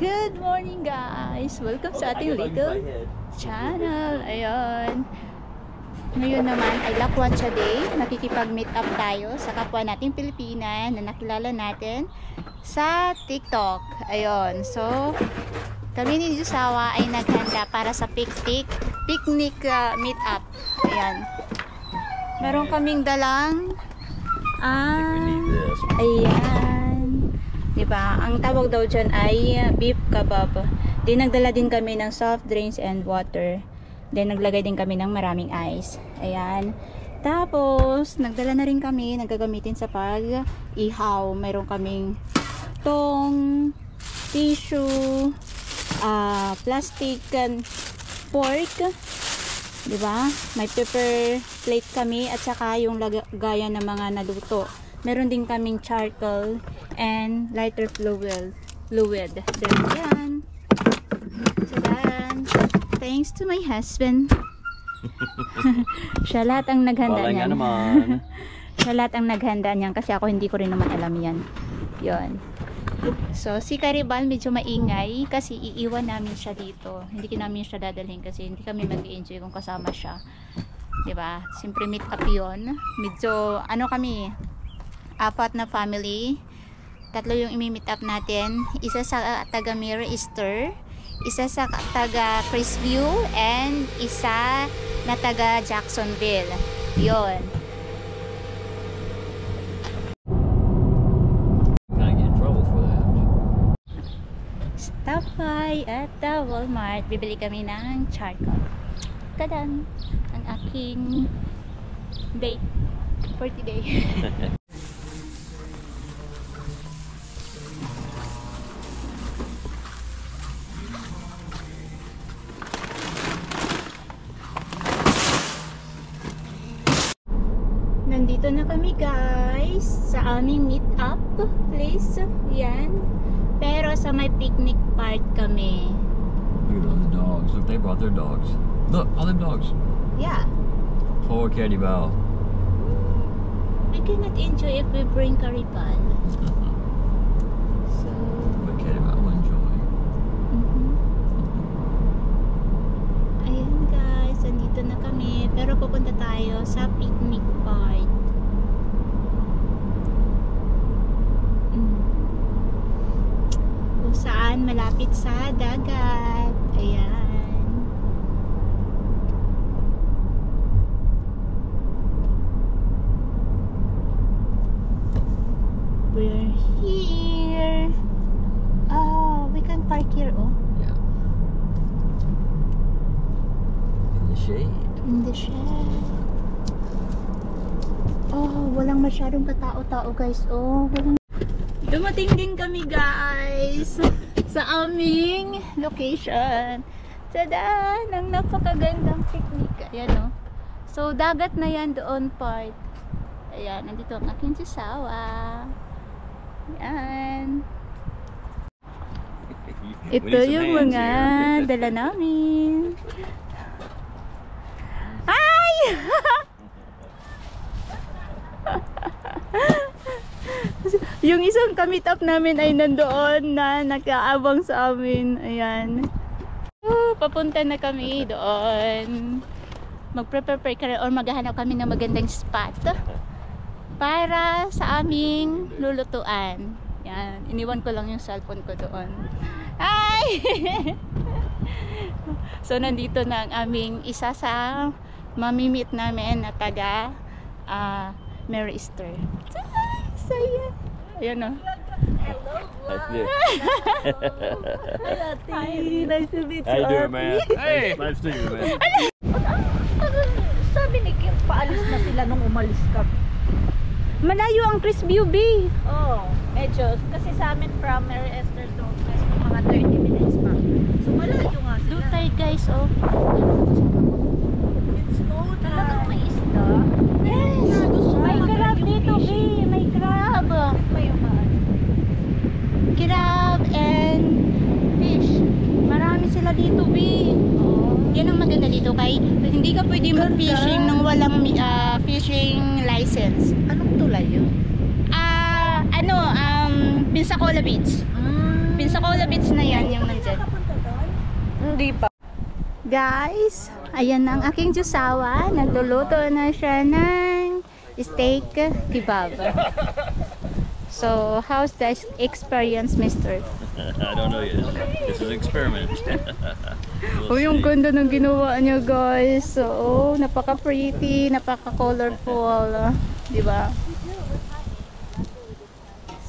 Good morning guys! Welcome sa ating little channel. Ayun. Ngayon naman ay Lakwacha Day. Nakikipag-meet up tayo sa kapwa nating Pilipina na nakilala natin sa TikTok. Ayun. So, kami ni Jusawa ay naghanda para sa picnic meet up. Ayan. Meron kaming dalang ayan. Diba? Ang tawag daw dyan ay beef kebab. Then nagdala din kami ng soft drinks and water. Then naglagay din kami ng maraming ice. Ayan. Tapos nagdala na rin kami, nagagamitin sa pag-ihaw. Mayroon kaming tong, tissue, plastic pork. Diba? May paper plate kami at saka yung lagayan ng mga naluto. Meron din kaming charcoal and lighter fluid. Then yan. So then, thanks to my husband. Siya lahat ang naghanda niyan. Siya lahat ang naghanda niyan kasi ako hindi ko rin naman alam yan. Yon. So si Karibal medyo maingay kasi iiwan namin siya dito. Hindi namin siya dadalhin kasi hindi kami mag-enjoy kung kasama siya. Diba? Siyempre meet up yun. Medyo ano kami, apat na family. Tatlo yung imi-meet up natin. Isa sa taga Mirror Easter, isa sa taga Crisview, and isa na taga Jacksonville. Yon. Stop by at the Walmart. Bibili kami ng charcoal. Tadan! Ang aking date for today. Nandito na kami guys sa aming meet up place. Yan. Pero sa may picnic part kami. Look at all the dogs. Look, they brought their dogs. Look, all them dogs. Yeah. Poor Caribal. We cannot enjoy if we bring Karibal. So, But Caribal will enjoy. Ayan guys, andito na kami. Pero pupunta tayo sa picnic part. Kung saan malapit sa dagat. Ayan. We're here. Oh, we can park here, oh. Yeah. In the shade. In the shed. Oh, walang masyadong katao-tao guys. Oh, walang... Dumating din kami guys sa aming location. Tada! Ang napakagandang picnic. Ayan o. So, dagat na yan doon part. Ayan, nandito ang aking Jusawa. Ayan. Ito yung mga dala namin. Ay! Yung isang ka-meet up namin ay nandoon na nakaabang sa amin. Ayan. Papunta na kami doon. Mag-prepare ka or maghahanap kami ng magandang spot para sa aming lulutuan. Yan. Iniwan ko lang yung cellphone ko doon. Ay! So, nandito na ang aming isa sa mamimit namin na taga Mirror Easter. Saya. Ayan o. Hello, Hi, Nice to meet you. How you doing, man? Hey, nice to meet you, man. Sabi ni Kim, paalis na sila nung umalis ka. Malayo ang Crisview B. Oh, medyo. Kasi sa amin from Mary Esther to mga 30 minutes pa. So malayo nga sila. Doon tayo guys, oh. It's snow na. Talagang may isda. Yes! May crab dito, B. May crab. May umaan. Crab and fish. Marami sila dito, B. Oh. Yan ang maganda dito kay hindi ka pwede mag-fishing nung walang fishing license. Anong tulay yun? Pensacola Beach. Pensacola Beach na yan yung Hindi pa. Guys, ayan na ang aking jusawa. Nagluluto na siya ng steak kebab. So, how's the experience, mister? I don't know yet. This is an experiment. Oh, yung ganda ng ginawa niya, guys. So, napaka-pretty, napaka-colorful. Diba?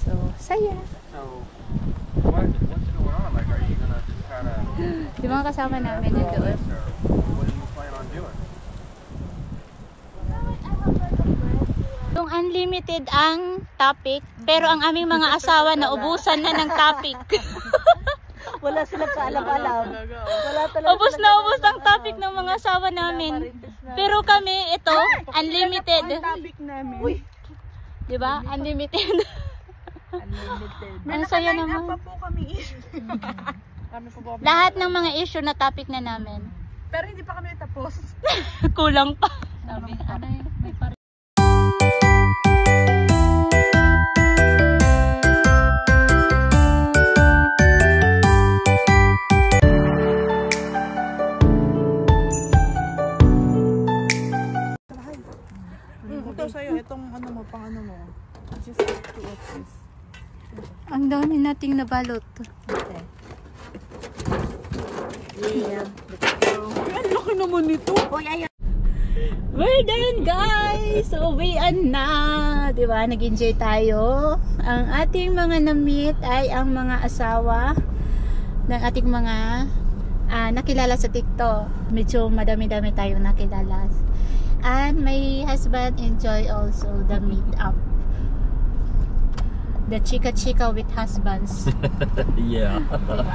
So, saya. So, what's going on? Like, are you gonna just kind of Yung mga kasama namin nandoon. what do you plan on doing? Yung unlimited ang topic, pero ang aming mga asawa na ubusan na ng topic. Wala silang kaalam-alam. Wala talaga. Ubus na ubus ang topic ng mga asawa namin. Pero kami, ito, unlimited. Topic namin. Diba? Unlimited. Ang saya naman. po kami kami po ba? Lahat ng mga issue na topic na namin. Pero hindi pa kami tapos. Kulang pa. Sabi nga, ano yun? May pare- Ito sa'yo, itong ano mo, pang ano mo. Just to this. Ang dami nating nabalot. Yeah. Ang laki naman nito. We're done, guys! Uwian na! Diba? Nag-enjoy tayo. Ang ating mga na-meet ay ang mga asawa ng ating mga nakilala sa TikTok. Medyo madami-dami tayong nakilala. And my husband enjoy also the meet-up. The chika-chika with husbands. Yeah. Diba?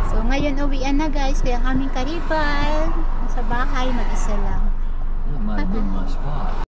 So, ngayon uwian na, guys. Kaya ang aming karibal sa bahay, mag-isa lang. That might have been my spot.